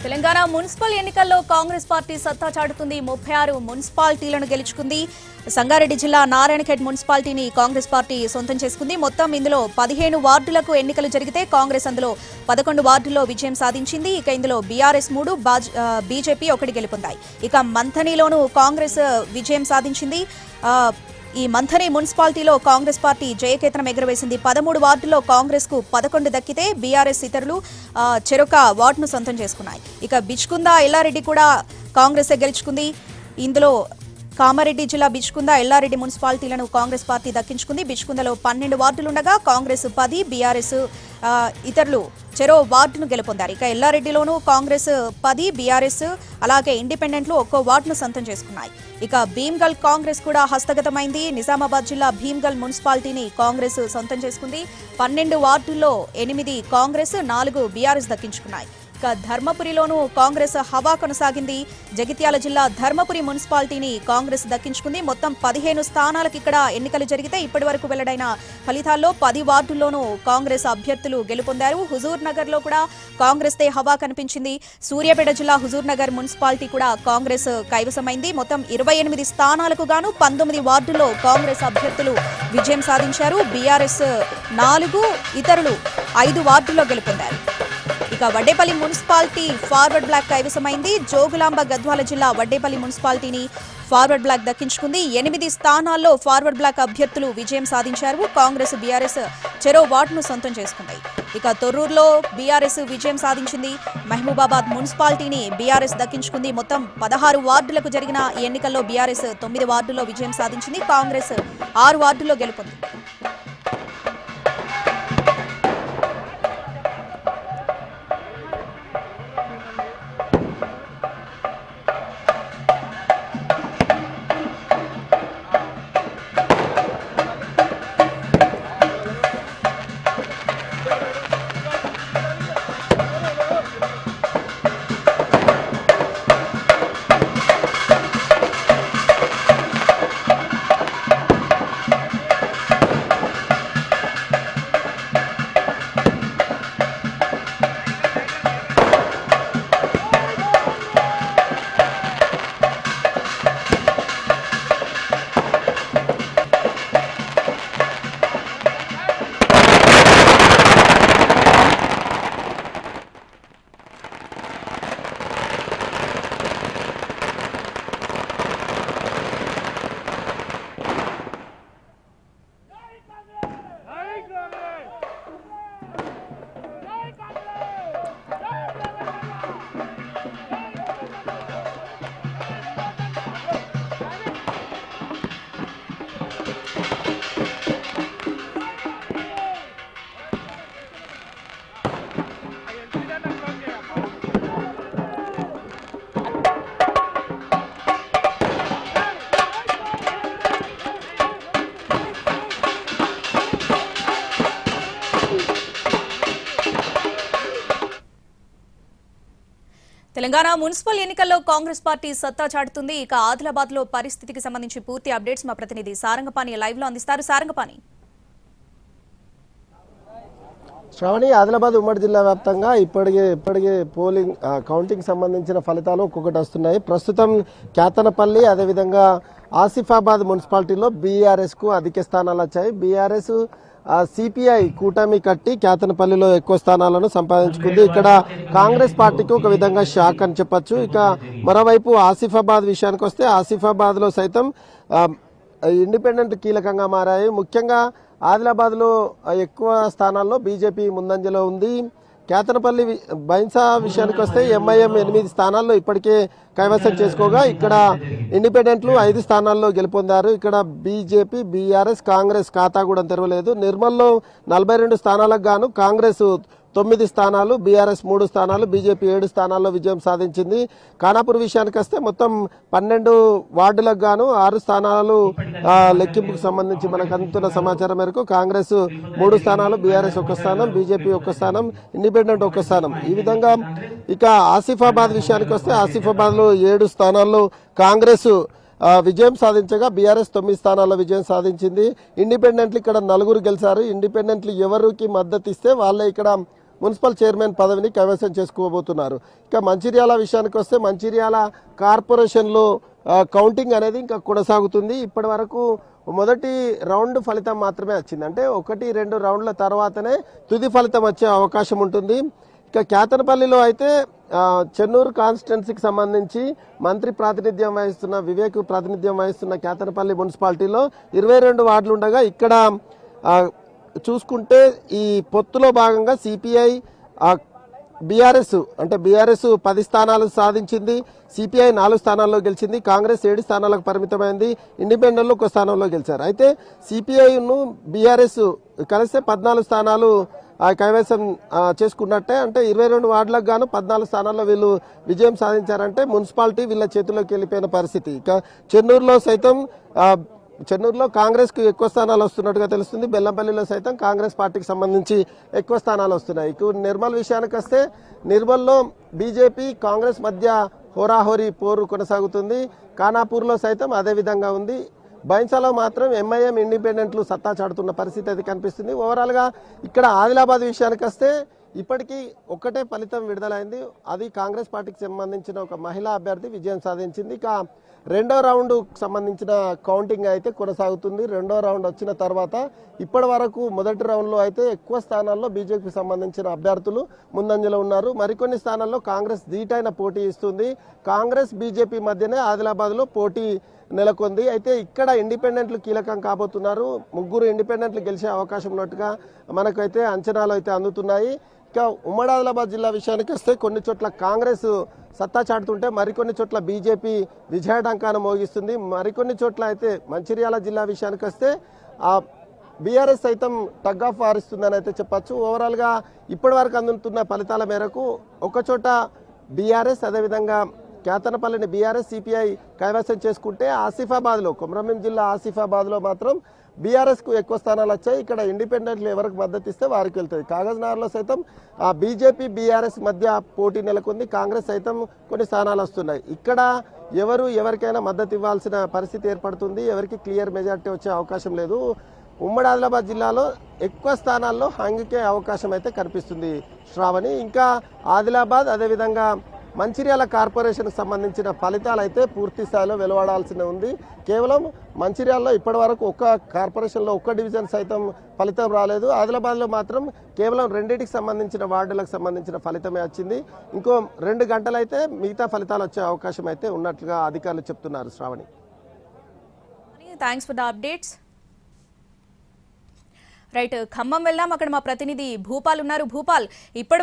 Telangana municipal ఎన్నికల్లో Congress party సత్తా చాటుతుంది. 36 మున్సిపాలిటీలను గెలుచుకుంది. సంగారెడ్డి జిల్లా నారాయణఖేడ్ మున్సిపాలిటీని కాంగ్రెస్ పార్టీ సొంతం చేసుకుంది. మొత్తం ఇందులో 15 వార్డులకు ఎన్నికలు జరిగితే కాంగ్రెస్ అందులో 11 వార్డుల్లో విజయం సాధించింది. ఇక ఇందులో బీఆర్ఎస్ 3, బీజేపీ 1 గెలుపొందాయి. ఇక మంథనిలోనూ కాంగ్రెస్ విజయం సాధించింది. ఈ మంథని మున్సిపాలిటీలో కాంగ్రెస్ పార్టీ జయకేతనం ఎగురవేసింది. 13 వార్డుల్లో కాంగ్రెస్ కు 11 దక్కితే బీఆర్ఎస్ ఇతరులు చెరొక వార్డును సొంతం చేసుకున్నాయి. ఇక బిచ్కుంద ఎల్లారెడ్డి కూడా కాంగ్రెస్ గెలుచుకుంది. ఇందులో కామారెడ్డి జిల్లా బిచ్కుంద ఎల్లారెడ్డి మున్సిపాలిటీలను కాంగ్రెస్ పార్టీ దక్కించుకుంది. బిచ్కుందలో 12 వార్డులుండగా కాంగ్రెస్ 10, బీఆర్ఎస్ ఇతరులు చెరో వార్డును గెలుపొందారు. ఇక ఎల్లారెడ్డిలోనూ కాంగ్రెస్ 10, బీఆర్ఎస్ అలాగే ఇండిపెండెంట్లు 1 వార్డును సొంతం చేసుకున్నాయి. ఇక భీమ్గల్ కాంగ్రెస్ కూడా హస్తగతమైంది. నిజామాబాద్ జిల్లా భీమ్గల్ మున్సిపాలిటీని కాంగ్రెస్ సొంతం చేసుకుంది. 12 వార్డుల్లో 8 కాంగ్రెస్, 4 బీఆర్ఎస్ దక్కించుకున్నాయి. ఇక ధర్మపురిలోనూ కాంగ్రెస్ హవా కొనసాగింది. జగిత్యాల జిల్లా ధర్మపురి మున్సిపాలిటీని కాంగ్రెస్ దక్కించుకుంది. మొత్తం 15 స్థానాలకు ఇక్కడ ఎన్నికలు జరిగితే ఇప్పటి వరకు వెల్లడైన ఫలితాల్లో 10 వార్డుల్లోనూ కాంగ్రెస్ అభ్యర్థులు గెలుపొందారు. హుజూర్ నగర్ లో కూడా కాంగ్రెస్ దే హవా కనిపించింది. సూర్యాపేట జిల్లా హుజూర్ నగర్ మున్సిపాలిటీ కూడా కాంగ్రెస్ కైవసమైంది. మొత్తం 28 స్థానాలకు గాను 19 వార్డుల్లో కాంగ్రెస్ అభ్యర్థులు విజయం సాధించారు. బీఆర్ఎస్ 4, ఇతరులు 5 వార్డుల్లో గెలుపొందారు. ఇక వడ్డేపల్లి మున్సిపాలిటీ ఫార్వర్డ్ బ్లాక్ కైవసమైంది. జోగులాంబ గద్వాల జిల్లా వడ్డేపల్లి మున్సిపాలిటీని ఫార్వర్డ్ బ్లాక్ దక్కించుకుంది. 8 స్థానాల్లో ఫార్వర్డ్ బ్లాక్ అభ్యర్థులు విజయం సాధించారు. కాంగ్రెస్, బీఆర్ఎస్ చెరో వార్డును సొంతం చేసుకున్నాయి. ఇక తొర్రూరులో బీఆర్ఎస్ విజయం సాధించింది. మహబూబాబాద్ మున్సిపాలిటీని బీఆర్ఎస్ దక్కించుకుంది. మొత్తం 16 వార్డులకు జరిగిన ఈ ఎన్నికల్లో బీఆర్ఎస్ 9 వార్డుల్లో విజయం సాధించింది. కాంగ్రెస్ 6 వార్డుల్లో గెలుపొంది. తెలంగాణ మున్సిపల్ ఎన్నికల్లో కాంగ్రెస్ పార్టీ సత్తా చాటుతుంది. ఇక ఆదిలాబాద్ లో పరిస్థితికి సంబంధించి పూర్తి అప్డేట్స్ మా ప్రతినిధి సారంగపాణి లైవ్ లో అందిస్తారు. సారంగపాణి. శ్రావణి, ఆదిలాబాద్ ఉమ్మడి జిల్లా వ్యాప్తంగా ఇప్పటికే పోలింగ్ కౌంటింగ్ సంబంధించిన ఫలితాలు ఒక్కొక్కటి వస్తున్నాయి. ప్రస్తుతం కేతనపల్లి అదేవిధంగా ఆసిఫాబాద్ మున్సిపాలిటీలో బీఆర్ఎస్ కు అధిక స్థానాలు వచ్చాయి. బీఆర్ఎస్ సిపిఐ కూటమి కట్టి కేతనపల్లిలో ఎక్కువ స్థానాలను సంపాదించుకుంది. ఇక్కడ కాంగ్రెస్ పార్టీకి ఒక విధంగా షాక్ అని చెప్పొచ్చు. ఇక మరోవైపు ఆసిఫాబాద్ విషయానికి వస్తే ఆసిఫాబాద్ లో సైతం ఇండిపెండెంట్ కీలకంగా మారాయి. ముఖ్యంగా ఆదిలాబాద్ లో ఎక్కువ స్థానాల్లో బీజేపీ ముందంజలో ఉంది. కేతనపల్లి బైన్సా విషయానికి వస్తే ఎంఐఎం 8 స్థానాల్లో ఇప్పటికే కైవసం చేసుకోగా ఇక్కడ ఇండిపెండెంట్లు 5 స్థానాల్లో గెలుపొందారు. ఇక్కడ బీజేపీ, బీఆర్ఎస్, కాంగ్రెస్ ఖాతా కూడా తెరవలేదు. నిర్మల్లో 42 స్థానాలకు గాను కాంగ్రెస్ 9 స్థానాలు, బీఆర్ఎస్ 3 స్థానాలు, బీజేపీ 7 స్థానాల్లో విజయం సాధించింది. ఖానాపూర్ విషయానికి వస్తే మొత్తం 12 వార్డులకు గాను 6 స్థానాలు లెక్కింపుకు సంబంధించి మనకు అందుతున్న సమాచారం మేరకు కాంగ్రెస్ 3 స్థానాలు, బీఆర్ఎస్ 1 స్థానం, బీజేపీ 1 స్థానం, ఇండిపెండెంట్ 1 స్థానం. ఈ విధంగా ఇక ఆసిఫాబాద్ విషయానికి వస్తే ఆసిఫాబాద్ లో 7 స్థానాల్లో కాంగ్రెస్ విజయం సాధించగా బీఆర్ఎస్ 9 స్థానాల్లో విజయం సాధించింది. ఇండిపెండెంట్లు ఇక్కడ 4 గెలిచారు. ఇండిపెండెంట్లు ఎవరికి మద్దతు ఇస్తే వాళ్ళే ఇక్కడ మున్సిపల్ చైర్మన్ పదవిని కైవసం చేసుకోబోతున్నారు. ఇక మంచిర్యాల విషయానికి వస్తే మంచిర్యాల కార్పొరేషన్లో కౌంటింగ్ అనేది ఇంకా కొనసాగుతుంది. ఇప్పటి వరకు మొదటి రౌండ్ ఫలితం మాత్రమే వచ్చింది. అంటే 1-2 రౌండ్ల తర్వాతనే తుది ఫలితం వచ్చే అవకాశం ఉంటుంది. ఇక కేతనపల్లిలో అయితే చెన్నూరు కాన్స్టిట్యున్సీకి సంబంధించి మంత్రి ప్రాతినిధ్యం వహిస్తున్న వివేక్ ప్రాతినిధ్యం వహిస్తున్న కేతనపల్లి మున్సిపాలిటీలో 22 వార్డులు ఉండగా ఇక్కడ చూసుకుంటే ఈ పొత్తులో భాగంగా సిపిఐ బీఆర్ఎస్ అంటే బీఆర్ఎస్ 10 స్థానాలు సాధించింది, సిపిఐ 4 స్థానాల్లో గెలిచింది, కాంగ్రెస్ 7 స్థానాలకు పరిమితమైంది, ఇండిపెండెంట్లు 1 స్థానంలో గెలిచారు. అయితే సిపిఐను బీఆర్ఎస్ కలిస్తే 14 స్థానాలు కైవసం చేసుకున్నట్టే. అంటే 22 వార్డులకు గాను 14 స్థానాల్లో వీళ్ళు విజయం సాధించారంటే మున్సిపాలిటీ వీళ్ళ చేతుల్లోకి వెళ్ళిపోయిన పరిస్థితి. ఇక చెన్నూరులో కాంగ్రెస్కు ఎక్కువ స్థానాలు వస్తున్నట్టుగా తెలుస్తుంది. బెల్లంపల్లిలో సైతం కాంగ్రెస్ పార్టీకి సంబంధించి ఎక్కువ స్థానాలు వస్తున్నాయి. ఇక నిర్మల్ విషయానికి వస్తే నిర్మల్లో బీజేపీ కాంగ్రెస్ మధ్య హోరాహోరీ పోరు కొనసాగుతుంది. ఖానాపూర్లో సైతం అదే విధంగా ఉంది. బైన్సాలో మాత్రం ఎంఐఎం ఇండిపెండెంట్లు సత్తా చాటుతున్న పరిస్థితి అయితే కనిపిస్తుంది. ఓవరాల్గా ఇక్కడ ఆదిలాబాద్ విషయానికి వస్తే ఇప్పటికీ ఒక్కటే ఫలితం విడుదలైంది. అది కాంగ్రెస్ పార్టీకి సంబంధించిన ఒక మహిళా అభ్యర్థి విజయం సాధించింది. ఇక రెండో రౌండ్ సంబంధించిన కౌంటింగ్ అయితే కొనసాగుతుంది. రెండో రౌండ్ వచ్చిన తర్వాత ఇప్పటి వరకు మొదటి రౌండ్లో అయితే ఎక్కువ స్థానాల్లో బీజేపీకి సంబంధించిన అభ్యర్థులు ముందంజలో ఉన్నారు. మరికొన్ని స్థానాల్లో కాంగ్రెస్ ధీటైన పోటీ ఇస్తుంది. కాంగ్రెస్ బీజేపీ మధ్యనే ఆదిలాబాద్లో పోటీ నెలకొంది. అయితే ఇక్కడ ఇండిపెండెంట్లు కీలకం కాబోతున్నారు. 3 ఇండిపెండెంట్లు గెలిచే అవకాశం ఉన్నట్టుగా మనకైతే అంచనాలు అయితే అందుతున్నాయి. ఇక ఉమ్మడి ఆదిలాబాద్ జిల్లా విషయానికి వస్తే కొన్ని చోట్ల కాంగ్రెస్ సత్తా చాటుతుంటే మరికొన్ని చోట్ల బీజేపీ విజయడంకాను మోగిస్తుంది. మరికొన్ని చోట్ల అయితే మంచిర్యాల జిల్లా విషయానికి వస్తే బీఆర్ఎస్ సైతం టగ్ ఆఫ్ వారిస్తుందని అయితే చెప్పచ్చు. ఓవరాల్గా ఇప్పటి వరకు అందుతున్న ఫలితాల మేరకు ఒకచోట బీఆర్ఎస్ అదేవిధంగా కేతనపల్లిని బీఆర్ఎస్ సిపిఐ కైవసం చేసుకుంటే ఆసిఫాబాద్లో కొమరంభీం జిల్లా ఆసిఫాబాద్లో మాత్రం బీఆర్ఎస్కు ఎక్కువ స్థానాలు వచ్చాయి. ఇక్కడ ఇండిపెండెంట్లు ఎవరికి మద్దతు ఇస్తే వారికి వెళ్తుంది. కాగజ్నగర్లో సైతం బీజేపీ బీఆర్ఎస్ మధ్య పోటీ నెలకొంది. కాంగ్రెస్ సైతం కొన్ని స్థానాలు వస్తున్నాయి. ఇక్కడ ఎవరికైనా మద్దతు ఇవ్వాల్సిన పరిస్థితి ఏర్పడుతుంది. ఎవరికి క్లియర్ మెజార్టీ వచ్చే అవకాశం లేదు. ఉమ్మడి ఆదిలాబాద్ జిల్లాలో ఎక్కువ స్థానాల్లో హంగుకే అవకాశం అయితే కనిపిస్తుంది శ్రావణి. ఇంకా ఆదిలాబాద్ అదేవిధంగా మంచిర్యాల కార్పొరేషన్కి సంబంధించిన ఫలితాలు అయితే పూర్తి స్థాయిలో వెలువడాల్సి ఉంది. కేవలం మంచిర్యాలలో ఇప్పటి వరకు ఒక్క కార్పొరేషన్లో ఒక్క డివిజన్ సైతం ఫలితం రాలేదు. ఆదిలాబాద్లో మాత్రం కేవలం 2టికి సంబంధించిన వార్డులకు సంబంధించిన ఫలితమే వచ్చింది. ఇంకో 2 గంటలైతే మిగతా ఫలితాలు వచ్చే అవకాశం అయితే ఉన్నట్లుగా అధికారులు చెప్తున్నారు. Sravani, thanks for the updates. Right, Khammam వెళ్దాం. అక్కడ మా ప్రతినిధి భూపాల్ ఉన్నారు. భూపాల్, ఇప్పటి